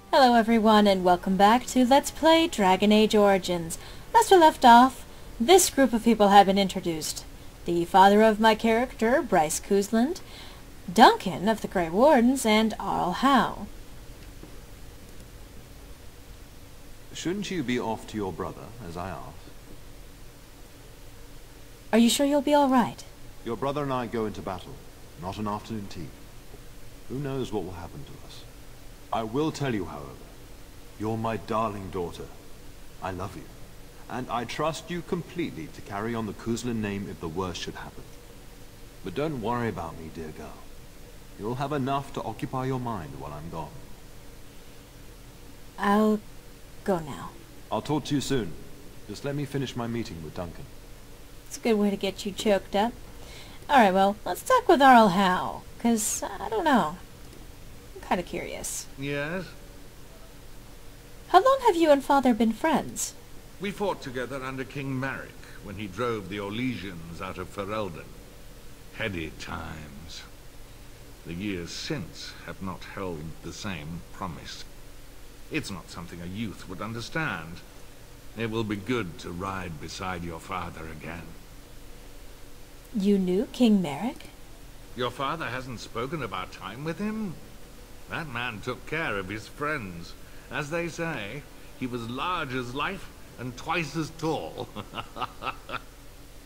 Hello everyone and welcome back to Let's Play Dragon Age Origins. Last we left off, this group of people have been introduced. The father of my character, Bryce Cousland, Duncan of the Grey Wardens, and Arl Howe. Shouldn't you be off to your brother, as I asked? Are you sure you'll be alright? Your brother and I go into battle, not an afternoon tea. Who knows what will happen to us? I will tell you, however, you're my darling daughter. I love you, and I trust you completely to carry on the Cousland name if the worst should happen. But don't worry about me, dear girl. You'll have enough to occupy your mind while I'm gone. I'll go now. I'll talk to you soon. Just let me finish my meeting with Duncan. It's a good way to get you choked up. Alright, well, let's talk with Arl Howe, 'cause I don't know. I'm kind of curious. Yes? How long have you and Father been friends? We fought together under King Maric when he drove the Orlesians out of Ferelden. Heady times. The years since have not held the same promise. It's not something a youth would understand. It will be good to ride beside your father again. You knew King Maric? Your father hasn't spoken about time with him? That man took care of his friends. As they say, he was large as life and twice as tall.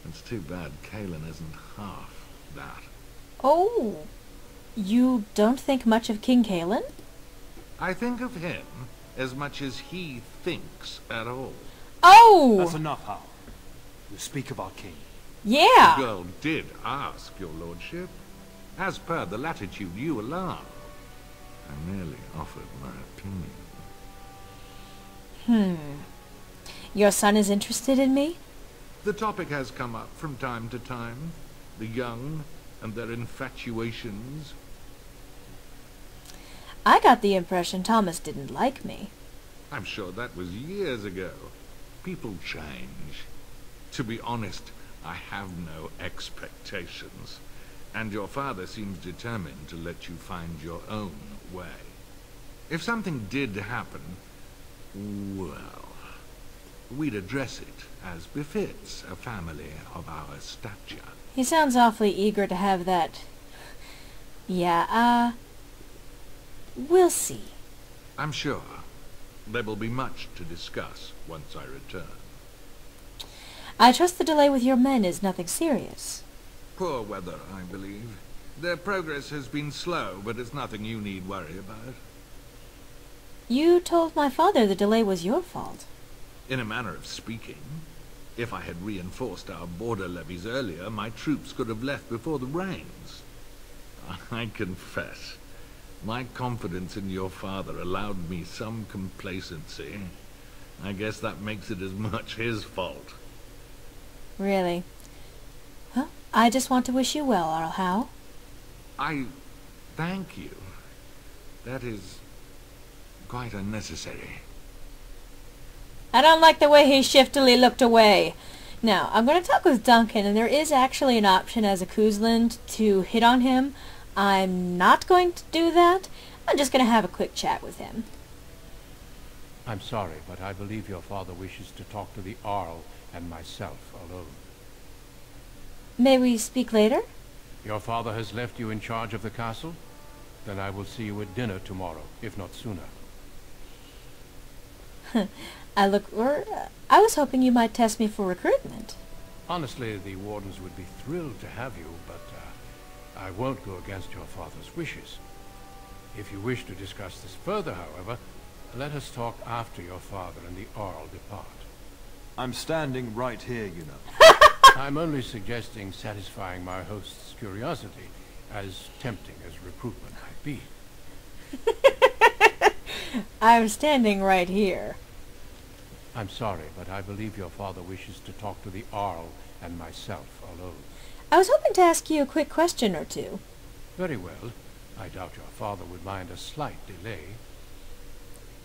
It's too bad Cailan isn't half that. Oh, you don't think much of King Cailan? I think of him as much as he thinks at all. Oh! That's enough, Hal. You speak of our king. Yeah! The girl did ask, your lordship. As per the latitude you allow. I merely offered my opinion. Your son is interested in me? The topic has come up from time to time. The young and their infatuations. I got the impression Thomas didn't like me. I'm sure that was years ago. People change. To be honest, I have no expectations. And your father seems determined to let you find your own way. If something did happen, well, we'd address it as befits a family of our stature. He sounds awfully eager to have that. Yeah, we'll see. I'm sure there will be much to discuss once I return. I trust the delay with your men is nothing serious. Poor weather, I believe. Their progress has been slow, but it's nothing you need worry about. You told my father the delay was your fault. In a manner of speaking. If I had reinforced our border levies earlier, my troops could have left before the rains. I confess, my confidence in your father allowed me some complacency. I guess that makes it as much his fault. Really? Well, I just want to wish you well, Arl Howe. I thank you. That is quite unnecessary. I don't like the way he shiftily looked away. Now, I'm going to talk with Duncan, and there is actually an option as a Cousland to hit on him. I'm not going to do that. I'm just going to have a quick chat with him. I'm sorry, but I believe your father wishes to talk to the Arl and myself alone. May we speak later? Your father has left you in charge of the castle? Then I will see you at dinner tomorrow, if not sooner. I was hoping you might test me for recruitment. Honestly, the wardens would be thrilled to have you, but I won't go against your father's wishes. If you wish to discuss this further, however, let us talk after your father and the Arl depart. I'm standing right here, you know. I'm only suggesting satisfying my host's curiosity, as tempting as recruitment might be. I'm standing right here. I'm sorry, but I believe your father wishes to talk to the Arl and myself alone. I was hoping to ask you a quick question or two. Very well. I doubt your father would mind a slight delay.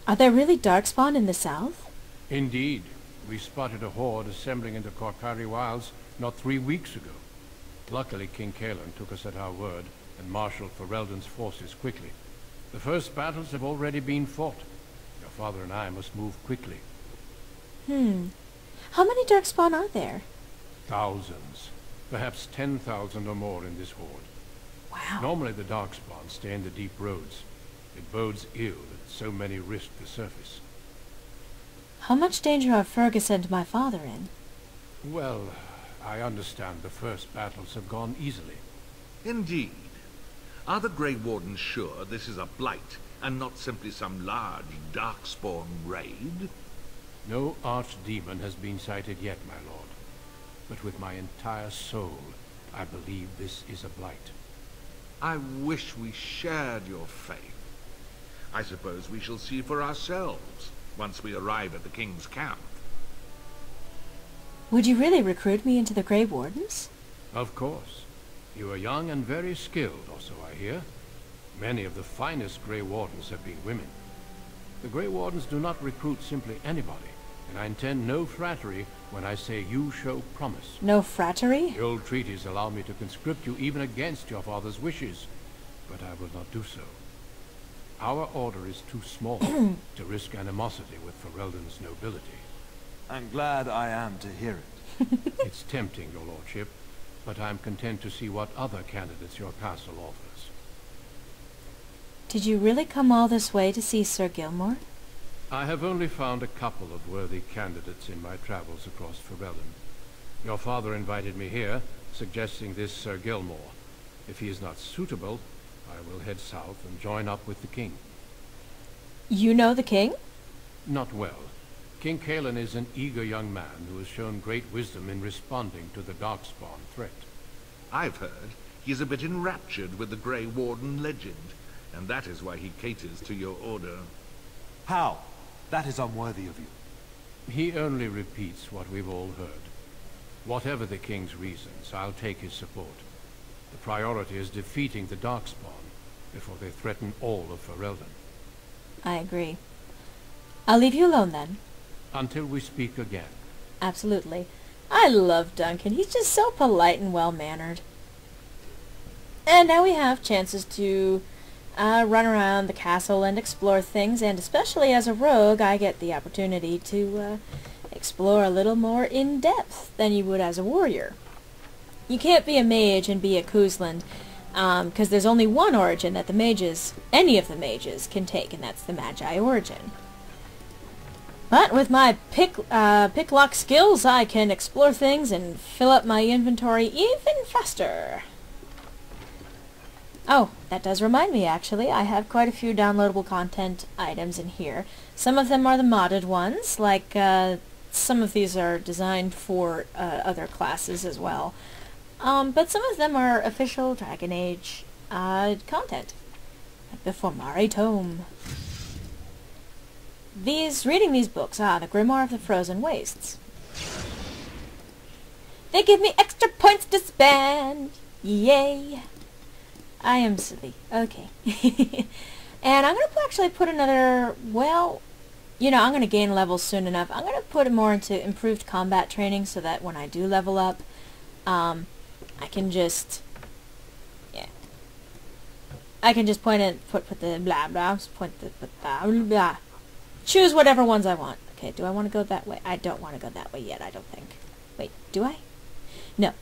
Are there really darkspawn in the south? Indeed. We spotted a horde assembling into Korkari Wilds not 3 weeks ago. Luckily, King Cailan took us at our word and marshaled Ferelden's forces quickly. The first battles have already been fought, Your father and I must move quickly. How many Darkspawn are there? Thousands. Perhaps 10,000 or more in this horde. Wow. Normally the Darkspawn stay in the deep roads. It bodes ill that so many risk the surface. How much danger are Fergus and my father in? Well, I understand the first battles have gone easily. Indeed. Are the Grey Wardens sure this is a blight, and not simply some large Darkspawn raid? No archdemon has been sighted yet, my lord. But with my entire soul, I believe this is a blight. I wish we shared your faith. I suppose we shall see for ourselves once we arrive at the King's camp. Would you really recruit me into the Grey Wardens? Of course. You are young and very skilled, or so I hear. Many of the finest Grey Wardens have been women. The Grey Wardens do not recruit simply anybody, and I intend no flattery when I say you show promise. No frattery? The old treaties allow me to conscript you even against your father's wishes, but I will not do so. Our order is too small to risk animosity with Ferelden's nobility. I'm glad I am to hear it. It's tempting, your lordship, but I'm content to see what other candidates your castle offers. Did you really come all this way to see Sir Gilmore? I have only found a couple of worthy candidates in my travels across Ferelden. Your father invited me here, suggesting this Sir Gilmore. If he is not suitable, I will head south and join up with the king. You know the king? Not well. King Cailan is an eager young man who has shown great wisdom in responding to the Darkspawn threat. I've heard he is a bit enraptured with the Grey Warden legend, and that is why he caters to your order. How? That is unworthy of you. He only repeats what we've all heard. Whatever the king's reasons, I'll take his support. The priority is defeating the Darkspawn before they threaten all of Ferelden. I agree. I'll leave you alone then. Until we speak again. Absolutely. I love Duncan. He's just so polite and well-mannered. And now we have chances to run around the castle and explore things, and especially as a rogue, I get the opportunity to explore a little more in depth than you would as a warrior. You can't be a mage and be a Cousland, because there's only one origin that the mages, any of the mages, can take, and that's the Magi origin. But with my picklock skills, I can explore things and fill up my inventory even faster. Oh, that does remind me, actually. I have quite a few downloadable content items in here. Some of them are the modded ones, like some of these are designed for other classes as well. But some of them are official Dragon Age content. Like the Formari Tome. Reading these books, the Grimoire of the Frozen Wastes. They give me extra points to spend! Yay! I am silly. Okay. And I'm going to actually put another, well, you know, I'm going to gain levels soon enough. I'm going to put it more into improved combat training so that when I do level up, I can just, yeah. I can just point it, put the blah blah, point the blah blah. Choose whatever ones I want. Okay, do I want to go that way? I don't want to go that way yet, I don't think. Wait, do I? No.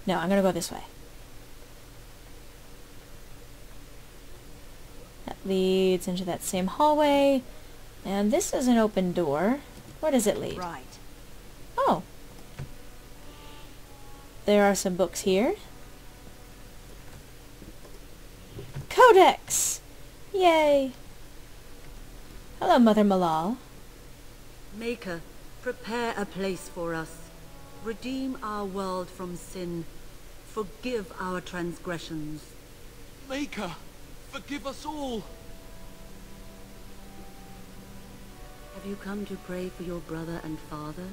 No, I'm going to go this way. That leads into that same hallway. And this is an open door. Where does it lead? Right. Oh. There are some books here. Codex! Yay! Hello, Mother Malal. Maker, prepare a place for us. Redeem our world from sin. Forgive our transgressions. Maker, forgive us all. Have you come to pray for your brother and father?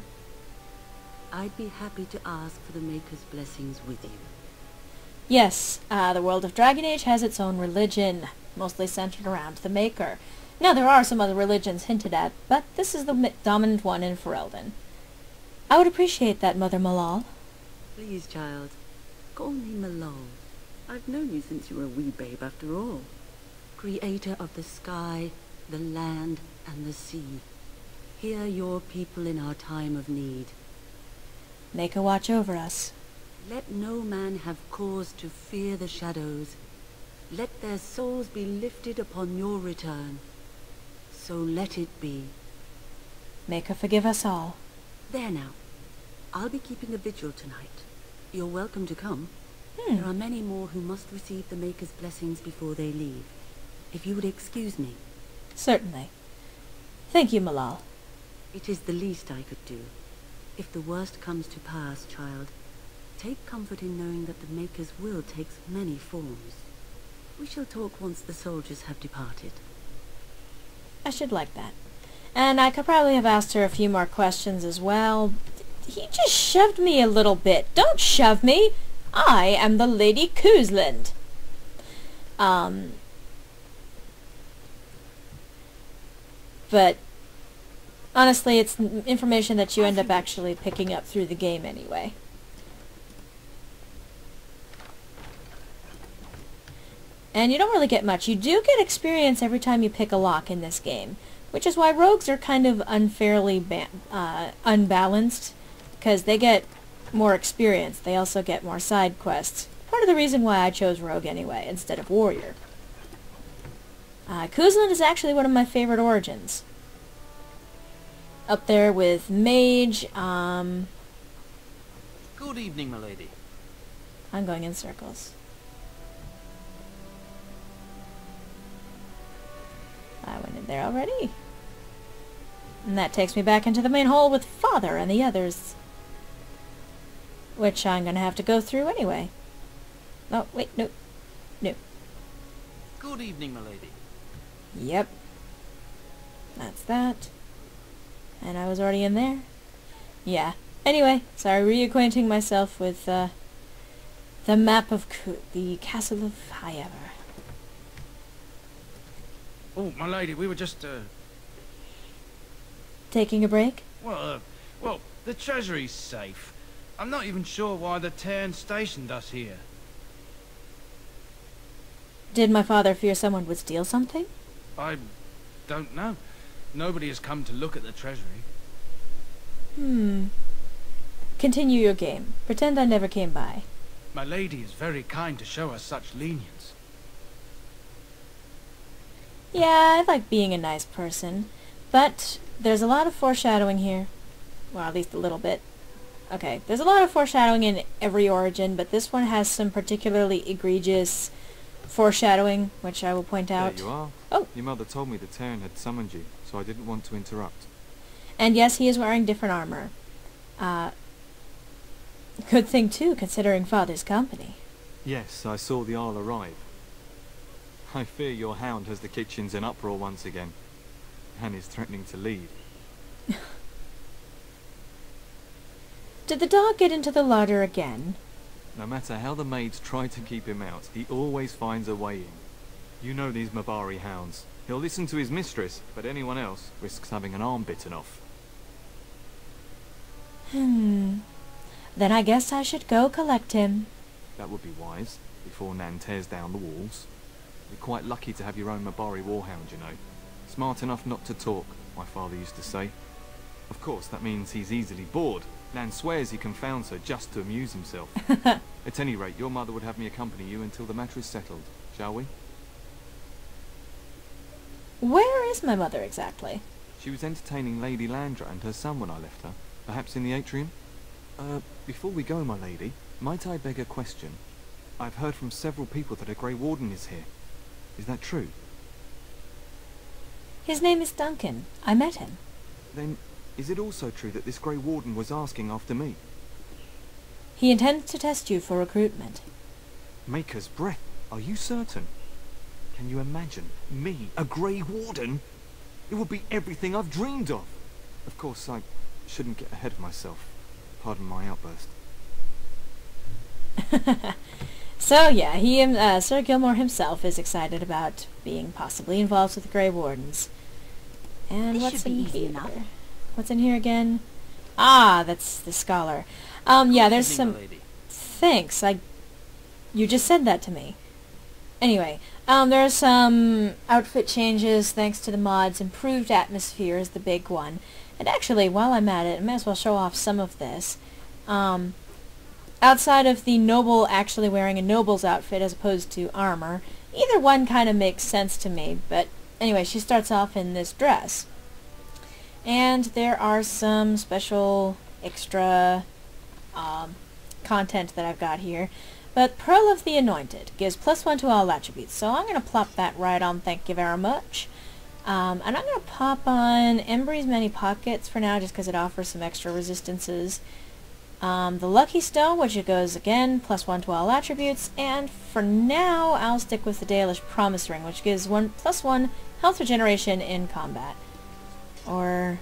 I'd be happy to ask for the Maker's blessings with you. Yes, the world of Dragon Age has its own religion, mostly centered around the Maker. Now, there are some other religions hinted at, but this is the dominant one in Ferelden. I would appreciate that, Mother Malal. Please, child, call me Malal. I've known you since you were a wee babe after all. Creator of the sky, the land, and the sea. Hear your people in our time of need. Make a watch over us. Let no man have cause to fear the shadows. Let their souls be lifted upon your return. So let it be. Make her forgive us all. There now. I'll be keeping a vigil tonight. You're welcome to come. There are many more who must receive the Maker's blessings before they leave. If you would excuse me. Certainly. Thank you, Malal. It is the least I could do. If the worst comes to pass, child, take comfort in knowing that the Maker's will takes many forms. We shall talk once the soldiers have departed. I should like that. And I could probably have asked her a few more questions as well. He just shoved me a little bit. Don't shove me! I am the Lady Cousland. But honestly, it's information that you end up actually picking up through the game anyway. And you don't really get much. You do get experience every time you pick a lock in this game, which is why rogues are kind of unfairly unbalanced, because they get more experience. They also get more side quests. Part of the reason why I chose rogue anyway, instead of warrior. Cousland is actually one of my favorite origins. Up there with mage, Good evening, my lady. I'm going in circles. I went in there already. And that takes me back into the main hall with Father and the others. Which I'm gonna have to go through anyway. Oh, wait, no. No. Good evening, my lady. Yep. That's that. And I was already in there. Yeah. Anyway, sorry, reacquainting myself with the map of the Castle of Highever. Oh, my lady, we were just, Taking a break? well, the treasury's safe. I'm not even sure why the Cairn stationed us here. Did my father fear someone would steal something? I don't know. Nobody has come to look at the treasury. Continue your game. Pretend I never came by. My lady is very kind to show us such lenience. Yeah, I like being a nice person. But there's a lot of foreshadowing here. Well, at least a little bit. Okay, there's a lot of foreshadowing in every origin, but this one has some particularly egregious foreshadowing, which I will point out. There you are. Oh. Your mother told me the Terran had summoned you, so I didn't want to interrupt. And yes, he is wearing different armor. Good thing too, considering Father's company. Yes, I saw the Arl arrive. I fear your hound has the kitchens in uproar once again, and is threatening to leave. Did the dog get into the larder again? No matter how the maids try to keep him out, he always finds a way in. You know these Mabari hounds. He'll listen to his mistress, but anyone else risks having an arm bitten off. Then I guess I should go collect him. That would be wise, before Nan tears down the walls. You're quite lucky to have your own Mabari warhound, you know. Smart enough not to talk, my father used to say. Of course, that means he's easily bored. Nan swears he confounds her just to amuse himself. At any rate, your mother would have me accompany you until the matter is settled, shall we? Where is my mother exactly? She was entertaining Lady Landra and her son when I left her. Perhaps in the atrium? Before we go, my lady, might I beg a question? I've heard from several people that a Grey Warden is here. Is that true? His name is Duncan. I met him. Then, is it also true that this Grey Warden was asking after me? He intends to test you for recruitment. Maker's breath. Are you certain? Can you imagine me, a Grey Warden? It would be everything I've dreamed of. Of course, I shouldn't get ahead of myself. Pardon my outburst. So yeah, Sir Gilmore himself is excited about being possibly involved with the Grey Wardens. And This what's should be in easy here? enough. What's in here again? Ah, that's the scholar. Yeah, there's Evening, my some... lady. Thanks, you just said that to me. Anyway, There's some outfit changes thanks to the mods. Improved atmosphere is the big one. And actually, while I'm at it, I may as well show off some of this. Outside of the noble actually wearing a noble's outfit as opposed to armor, either one kind of makes sense to me, but anyway, she starts off in this dress. And there are some special extra content that I've got here. But Pearl of the Anointed gives +1 to all attributes, so I'm going to plop that right on, thank you very much. And I'm going to pop on Embry's Many Pockets for now, just because it offers some extra resistances. The Lucky Stone, which it goes again, +1 to all attributes, and for now I'll stick with the Dalish Promise Ring, which gives +1 health regeneration in combat. Or...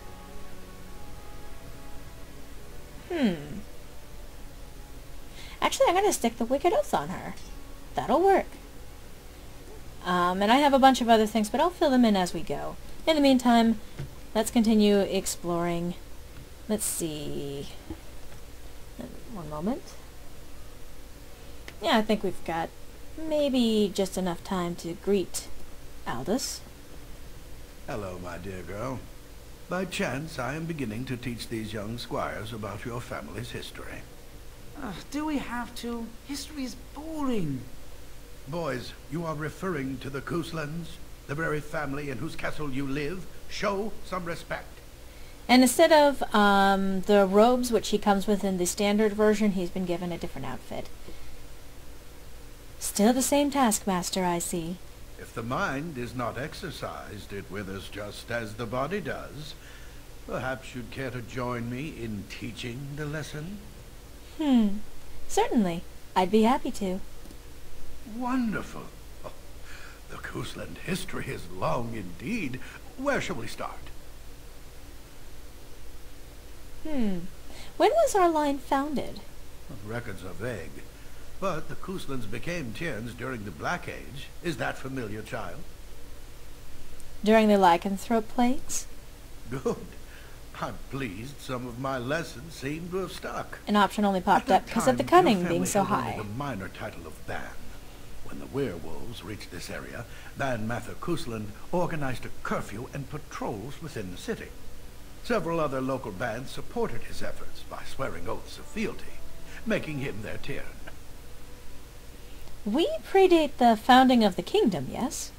Actually, I'm going to stick the Wicked Oath on her. That'll work. And I have a bunch of other things, but I'll fill them in as we go. In the meantime, let's continue exploring. Let's see... One moment. Yeah, I think we've got maybe just enough time to greet Aldous. Hello, my dear girl. By chance, I am beginning to teach these young squires about your family's history. Do we have to? History is boring. Boys, you are referring to the Couslands, the very family in whose castle you live. Show some respect. And instead of the robes which he comes with in the standard version, he's been given a different outfit. Still the same taskmaster, I see. If the mind is not exercised, it withers just as the body does. Perhaps you'd care to join me in teaching the lesson? Certainly. I'd be happy to. Wonderful. Oh, the Cousland history is long indeed. Where shall we start? When was our line founded? Records are vague, but the Couslands became Tierns during the Black Age. Is that familiar, child? During the lycanthrope plagues? Good. I'm pleased some of my lessons seem to have stuck. An option only popped up because of the cunning being so high. The minor title of Ban. When the werewolves reached this area, Ban Mather Cousland organized a curfew and patrols within the city. Several other local bands supported his efforts by swearing oaths of fealty, making him their Tiern. We predate the founding of the kingdom, yes?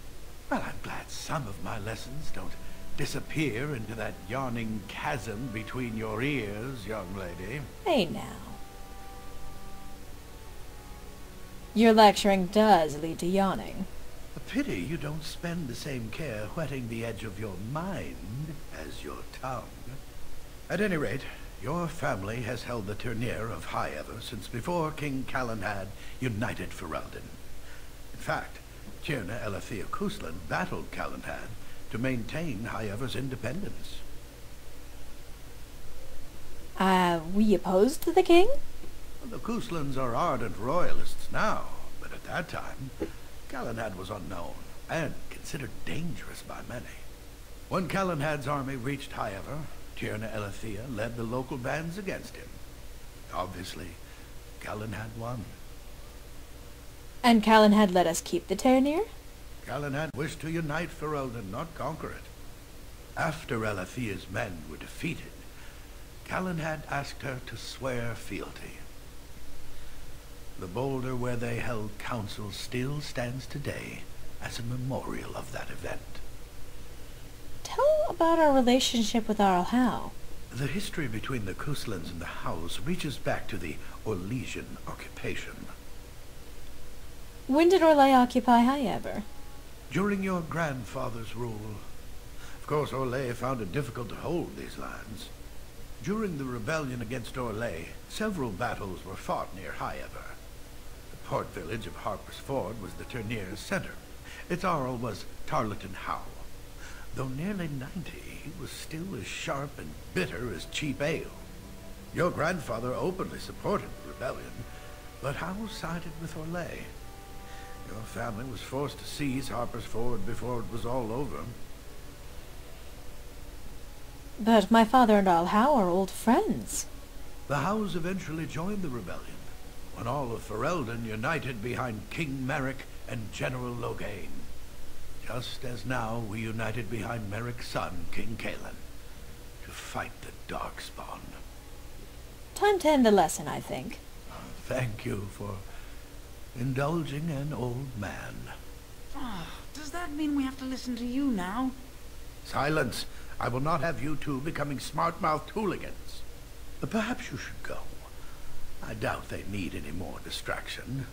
Well, I'm glad some of my lessons don't disappear into that yawning chasm between your ears, young lady. Hey now. Your lecturing does lead to yawning. A pity you don't spend the same care whetting the edge of your mind as your tongue. At any rate, your family has held the Tourneur of Highever since before King Calenhad united Ferelden. In fact, Tierna Elethea Cousland battled Calenhad to maintain Highever's independence. We opposed the king? The Couslands are ardent royalists now, but at that time, Calenhad was unknown and considered dangerous by many. When Calenhad's army reached Highever, Tierna Elethea led the local bands against him. Obviously, Calenhad won. And Calenhad let us keep the Tourneur? Calenhad wished to unite Ferelden, not conquer it. After Elethea's men were defeated, Calenhad asked her to swear fealty. The boulder where they held council still stands today as a memorial of that event. Tell about our relationship with Arl Howe. The history between the Couslands and the Howes reaches back to the Orlesian occupation. When did Orlais occupy Highever? During your grandfather's rule. Of course, Orlais found it difficult to hold these lands. During the rebellion against Orlais, several battles were fought near Highever. The port village of Harper's Ford was the Tourneur's center. Its Arl was Tarleton Howe. Though nearly 90, he was still as sharp and bitter as cheap ale. Your grandfather openly supported the rebellion, but Howe sided with Orlais. Your family was forced to seize Harper's Ford before it was all over. But my father and Arl Howe are old friends. The Howes eventually joined the rebellion, when all of Ferelden united behind King Merrick and General Logain. Just as now we united behind Merrick's son, King Kalen, to fight the Darkspawn. Time to end the lesson, I think. Thank you for indulging an old man. Does that mean we have to listen to you now? Silence! I will not have you two becoming smart-mouthed hooligans. Perhaps you should go. I doubt they need any more distraction.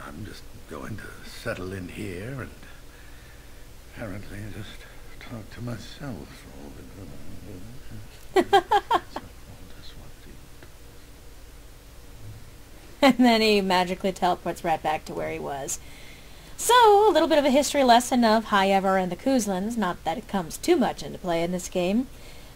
I'm just going to settle in here and apparently just talk to myself all the time. And then he magically teleports right back to where he was. So, a little bit of a history lesson of Highever and the Couslands, not that it comes too much into play in this game.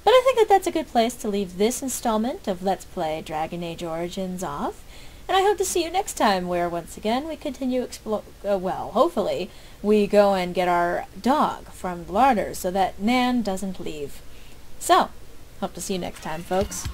But I think that that's a good place to leave this installment of Let's Play Dragon Age Origins off. And I hope to see you next time, where once again we continue well, hopefully, we go and get our dog from the larders so that Nan doesn't leave. So, hope to see you next time, folks.